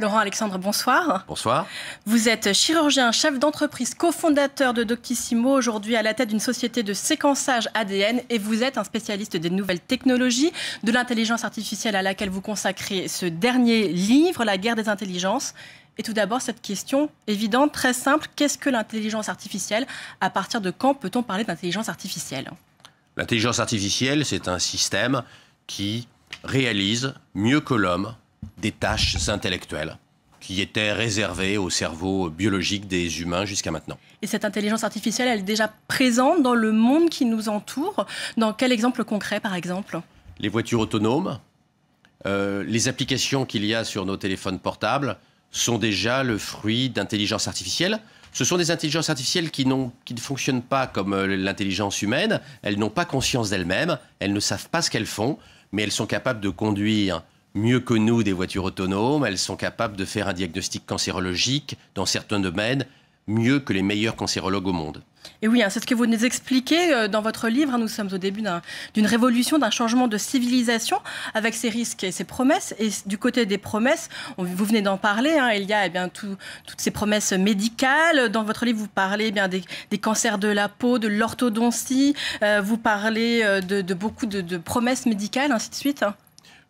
Laurent Alexandre, bonsoir. Bonsoir. Vous êtes chirurgien, chef d'entreprise, cofondateur de Doctissimo, aujourd'hui à la tête d'une société de séquençage ADN, et vous êtes un spécialiste des nouvelles technologies, de l'intelligence artificielle à laquelle vous consacrez ce dernier livre, La guerre des intelligences. Et tout d'abord, cette question évidente, très simple, qu'est-ce que l'intelligence artificielle? À partir de quand peut-on parler d'intelligence artificielle? L'intelligence artificielle, c'est un système qui réalise mieux que l'homme des tâches intellectuelles qui étaient réservées au cerveau biologique des humains jusqu'à maintenant. Et cette intelligence artificielle, elle est déjà présente dans le monde qui nous entoure. Dans quel exemple concret, par exemple? Les voitures autonomes, les applications qu'il y a sur nos téléphones portables sont déjà le fruit d'intelligence artificielle. Ce sont des intelligences artificielles qui ne fonctionnent pas comme l'intelligence humaine. Elles n'ont pas conscience d'elles-mêmes, elles ne savent pas ce qu'elles font, mais elles sont capables de conduire mieux que nous des voitures autonomes. Elles sont capables de faire un diagnostic cancérologique dans certains domaines, mieux que les meilleurs cancérologues au monde. Et oui, c'est ce que vous nous expliquez dans votre livre. Nous sommes au début d'une révolution, d'un changement de civilisation, avec ses risques et ses promesses. Et du côté des promesses, vous venez d'en parler, il y a toutes ces promesses médicales. Dans votre livre, vous parlez des cancers de la peau, de l'orthodontie. Vous parlez de beaucoup de promesses médicales, ainsi de suite.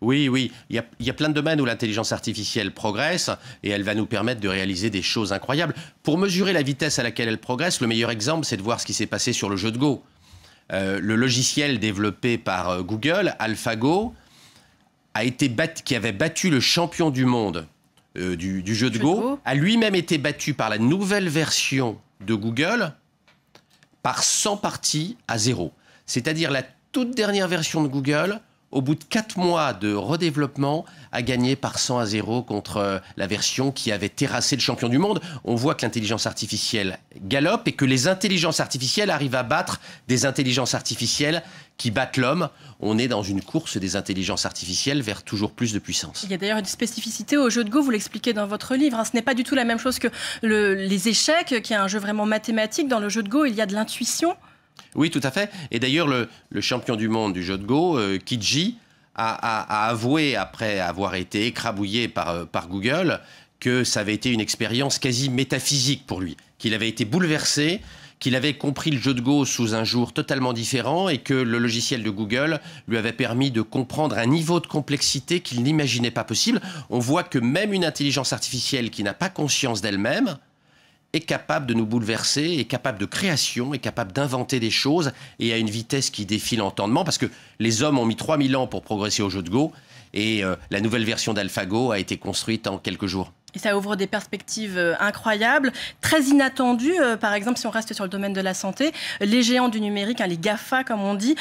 Oui, il y a plein de domaines où l'intelligence artificielle progresse et elle va nous permettre de réaliser des choses incroyables. Pour mesurer la vitesse à laquelle elle progresse, le meilleur exemple, c'est de voir ce qui s'est passé sur le jeu de Go. Le logiciel développé par Google, AlphaGo, qui avait battu le champion du monde du jeu de Go, a lui-même été battu par la nouvelle version de Google par 100 parties à 0. C'est-à-dire la toute dernière version de Google, au bout de 4 mois de redéveloppement, a gagné par 100 à 0 contre la version qui avait terrassé le champion du monde. On voit que l'intelligence artificielle galope et que les intelligences artificielles arrivent à battre des intelligences artificielles qui battent l'homme. On est dans une course des intelligences artificielles vers toujours plus de puissance. Il y a d'ailleurs une spécificité au jeu de Go, vous l'expliquez dans votre livre. Ce n'est pas du tout la même chose que les échecs, qui est un jeu vraiment mathématique. Dans le jeu de Go, il y a de l'intuition. Oui, tout à fait. Et d'ailleurs, le champion du monde du jeu de Go, Kiji, a avoué, après avoir été écrabouillé par Google, que ça avait été une expérience quasi métaphysique pour lui, qu'il avait été bouleversé, qu'il avait compris le jeu de Go sous un jour totalement différent et que le logiciel de Google lui avait permis de comprendre un niveau de complexité qu'il n'imaginait pas possible. On voit que même une intelligence artificielle qui n'a pas conscience d'elle-même est capable de nous bouleverser, est capable de création, est capable d'inventer des choses et à une vitesse qui défie l'entendement parce que les hommes ont mis 3000 ans pour progresser au jeu de Go et la nouvelle version d'AlphaGo a été construite en quelques jours. Et ça ouvre des perspectives incroyables, très inattendues. Par exemple, si on reste sur le domaine de la santé, les géants du numérique, les GAFA comme on dit,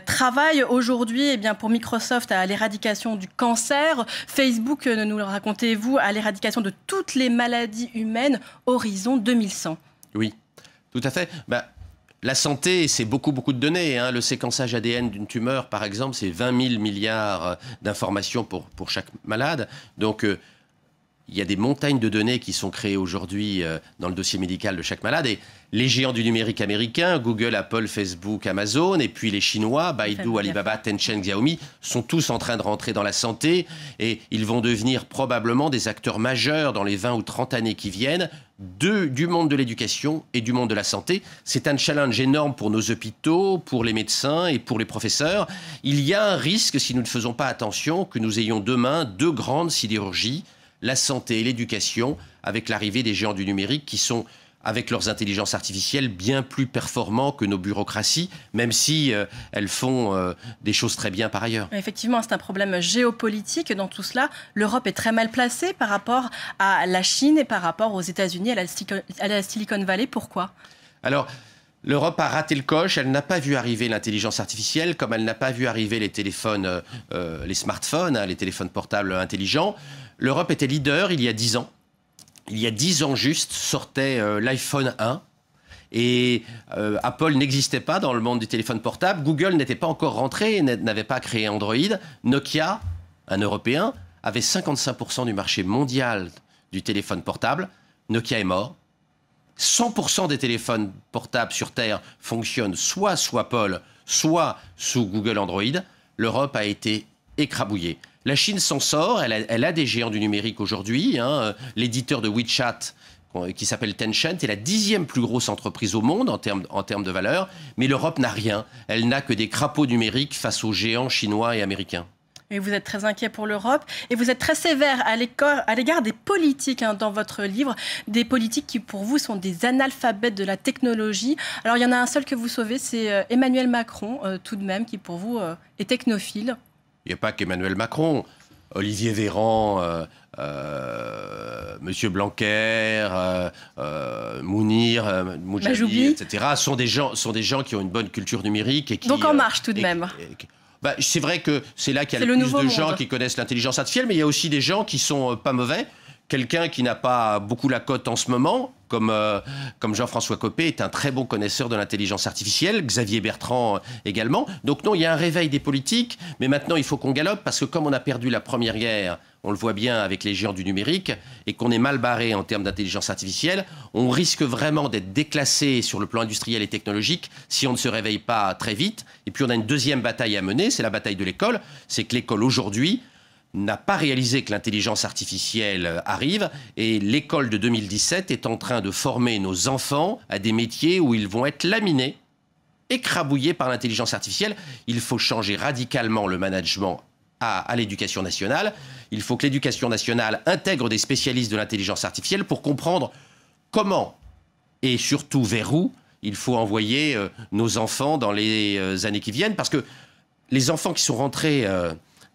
travaillent aujourd'hui pour Microsoft à l'éradication du cancer. Facebook, nous le racontez-vous, à l'éradication de toutes les maladies humaines, horizon 2100. Oui, tout à fait. La santé, c'est beaucoup de données. Le séquençage ADN d'une tumeur, par exemple, c'est 20 000 milliards d'informations pour chaque malade. Donc, il y a des montagnes de données qui sont créées aujourd'hui dans le dossier médical de chaque malade. Et les géants du numérique américains, Google, Apple, Facebook, Amazon, et puis les Chinois, Baidu, Alibaba, Tencent, Xiaomi, sont tous en train de rentrer dans la santé. Et ils vont devenir probablement des acteurs majeurs dans les 20 ou 30 années qui viennent du monde de l'éducation et du monde de la santé. C'est un challenge énorme pour nos hôpitaux, pour les médecins et pour les professeurs. Il y a un risque, si nous ne faisons pas attention, que nous ayons demain 2 grandes sidérurgies, la santé et l'éducation, avec l'arrivée des géants du numérique qui sont, avec leurs intelligences artificielles, bien plus performants que nos bureaucraties, même si elles font des choses très bien par ailleurs. Effectivement, c'est un problème géopolitique dans tout cela. L'Europe est très mal placée par rapport à la Chine et par rapport aux États-Unis, à la Silicon Valley. Pourquoi? Alors, l'Europe a raté le coche, elle n'a pas vu arriver l'intelligence artificielle, comme elle n'a pas vu arriver les téléphones, les smartphones, les téléphones portables intelligents. L'Europe était leader il y a 10 ans. Il y a 10 ans juste, sortait l'iPhone 1. Et Apple n'existait pas dans le monde du téléphone portable. Google n'était pas encore rentré, n'avait pas créé Android. Nokia, un Européen, avait 55% du marché mondial du téléphone portable. Nokia est mort. 100% des téléphones portables sur Terre fonctionnent soit sous Apple, soit sous Google Android. L'Europe a été écrabouillée. La Chine s'en sort, elle a des géants du numérique aujourd'hui. Hein. L'éditeur de WeChat, qui s'appelle Tencent, est la 10e plus grosse entreprise au monde en termes de valeur. Mais l'Europe n'a rien. Elle n'a que des crapauds numériques face aux géants chinois et américains. Et vous êtes très inquiet pour l'Europe et vous êtes très sévère à l'égard des politiques dans votre livre, des politiques qui pour vous sont des analphabètes de la technologie. Alors il y en a un seul que vous sauvez, c'est Emmanuel Macron tout de même, qui pour vous est technophile. Il n'y a pas qu'Emmanuel Macron, Olivier Véran, Monsieur Blanquer, Mounir, Moujahid, etc. sont des gens qui ont une bonne culture numérique et qui. Donc En Marche tout de même. C'est vrai que c'est là qu'il y a le plus de gens qui connaissent l'intelligence artificielle, mais il y a aussi des gens qui sont pas mauvais. Quelqu'un qui n'a pas beaucoup la cote en ce moment, comme Jean-François Copé, est un très bon connaisseur de l'intelligence artificielle, Xavier Bertrand également. Donc non, il y a un réveil des politiques, mais maintenant il faut qu'on galope, parce que comme on a perdu la Première Guerre, on le voit bien avec les géants du numérique, et qu'on est mal barré en termes d'intelligence artificielle, on risque vraiment d'être déclassé sur le plan industriel et technologique si on ne se réveille pas très vite. Et puis on a une deuxième bataille à mener, c'est la bataille de l'école. C'est que l'école aujourd'hui n'a pas réalisé que l'intelligence artificielle arrive, et l'école de 2017 est en train de former nos enfants à des métiers où ils vont être laminés, écrabouillés par l'intelligence artificielle. Il faut changer radicalement le management à l'éducation nationale. Il faut que l'éducation nationale intègre des spécialistes de l'intelligence artificielle pour comprendre comment et surtout vers où il faut envoyer nos enfants dans les années qui viennent. Parce que les enfants qui sont rentrés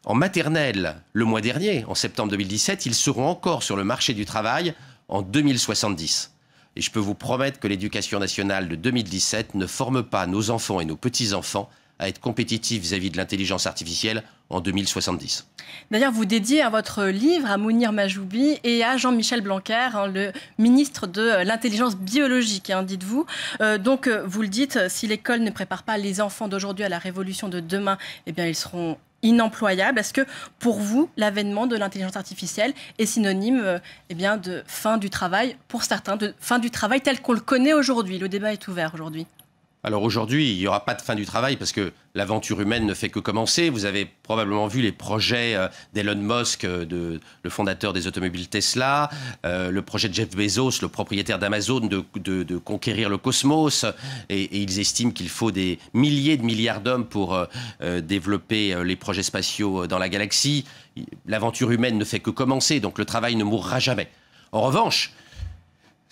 en maternelle le mois dernier, en septembre 2017, ils seront encore sur le marché du travail en 2070. Et je peux vous promettre que l'éducation nationale de 2017 ne forme pas nos enfants et nos petits-enfants à être compétitifs vis-à-vis de l'intelligence artificielle en 2070. D'ailleurs, vous dédiez à votre livre à Mounir Majoubi et à Jean-Michel Blanquer, le ministre de l'intelligence biologique, dites-vous. Donc, vous le dites, si l'école ne prépare pas les enfants d'aujourd'hui à la révolution de demain, eh bien, ils seront inemployables. Est-ce que, pour vous, l'avènement de l'intelligence artificielle est synonyme de fin du travail, pour certains, de fin du travail tel qu'on le connaît aujourd'hui? Le débat est ouvert aujourd'hui. Alors aujourd'hui, il n'y aura pas de fin du travail parce que l'aventure humaine ne fait que commencer. Vous avez probablement vu les projets d'Elon Musk, le fondateur des automobiles Tesla, le projet de Jeff Bezos, le propriétaire d'Amazon, de conquérir le cosmos. Et ils estiment qu'il faut des milliers de milliards d'hommes pour développer les projets spatiaux dans la galaxie. L'aventure humaine ne fait que commencer, donc le travail ne mourra jamais. En revanche,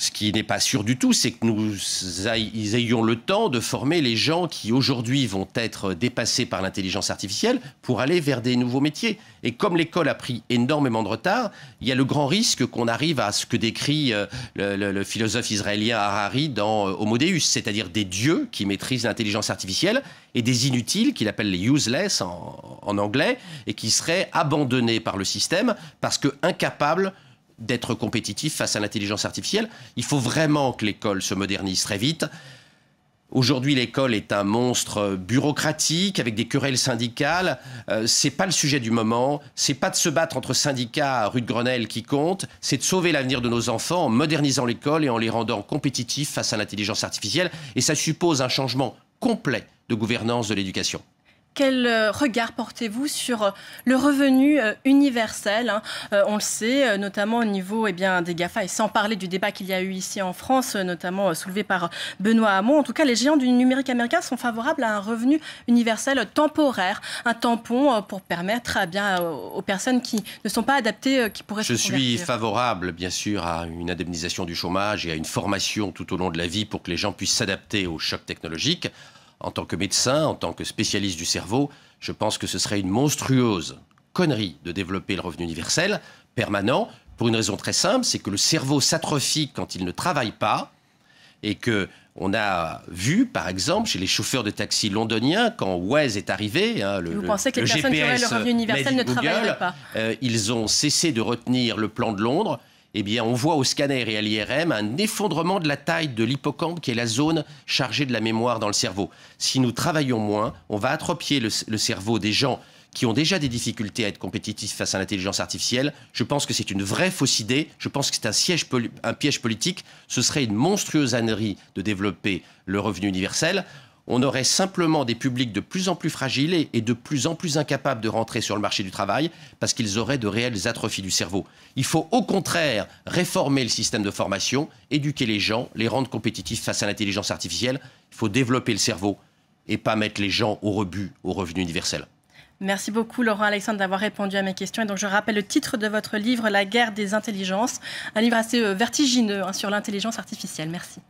ce qui n'est pas sûr du tout, c'est que nous ayons le temps de former les gens qui aujourd'hui vont être dépassés par l'intelligence artificielle pour aller vers des nouveaux métiers. Et comme l'école a pris énormément de retard, il y a le grand risque qu'on arrive à ce que décrit le philosophe israélien Harari dans Homo Deus, c'est-à-dire des dieux qui maîtrisent l'intelligence artificielle et des inutiles qu'il appelle les useless en anglais, et qui seraient abandonnés par le système parce que incapables d'être compétitif face à l'intelligence artificielle. Il faut vraiment que l'école se modernise très vite. Aujourd'hui, l'école est un monstre bureaucratique avec des querelles syndicales. C'est pas le sujet du moment. C'est pas de se battre entre syndicats rue de Grenelle qui compte. C'est de sauver l'avenir de nos enfants en modernisant l'école et en les rendant compétitifs face à l'intelligence artificielle. Et ça suppose un changement complet de gouvernance de l'éducation. Quel regard portez-vous sur le revenu universel? On le sait, notamment au niveau des GAFA, et sans parler du débat qu'il y a eu ici en France, notamment soulevé par Benoît Hamon. En tout cas, les géants du numérique américain sont favorables à un revenu universel temporaire, un tampon pour permettre aux personnes qui ne sont pas adaptées, qui pourraient se convertir. Je suis favorable, bien sûr, à une indemnisation du chômage et à une formation tout au long de la vie pour que les gens puissent s'adapter aux chocs technologiques. En tant que médecin, en tant que spécialiste du cerveau, je pense que ce serait une monstrueuse connerie de développer le revenu universel permanent, pour une raison très simple, c'est que le cerveau s'atrophie quand il ne travaille pas, et qu'on a vu, par exemple, chez les chauffeurs de taxi londoniens, quand Waze est arrivé, vous pensez que les personnes qui auraient le revenu universel ne travailleraient pas? Ils ont cessé de retenir le plan de Londres. Eh bien, on voit au scanner et à l'IRM un effondrement de la taille de l'hippocampe, qui est la zone chargée de la mémoire dans le cerveau. Si nous travaillons moins, on va atrophier le cerveau des gens qui ont déjà des difficultés à être compétitifs face à l'intelligence artificielle. Je pense que c'est une vraie fausse idée. Je pense que c'est un piège politique. Ce serait une monstrueuse ânerie de développer le revenu universel. on aurait simplement des publics de plus en plus fragiles et de plus en plus incapables de rentrer sur le marché du travail parce qu'ils auraient de réelles atrophies du cerveau. Il faut au contraire réformer le système de formation, éduquer les gens, les rendre compétitifs face à l'intelligence artificielle. Il faut développer le cerveau et pas mettre les gens au rebut, au revenu universel. Merci beaucoup Laurent Alexandre d'avoir répondu à mes questions. Et donc je rappelle le titre de votre livre, La guerre des intelligences, un livre assez vertigineux sur l'intelligence artificielle. Merci.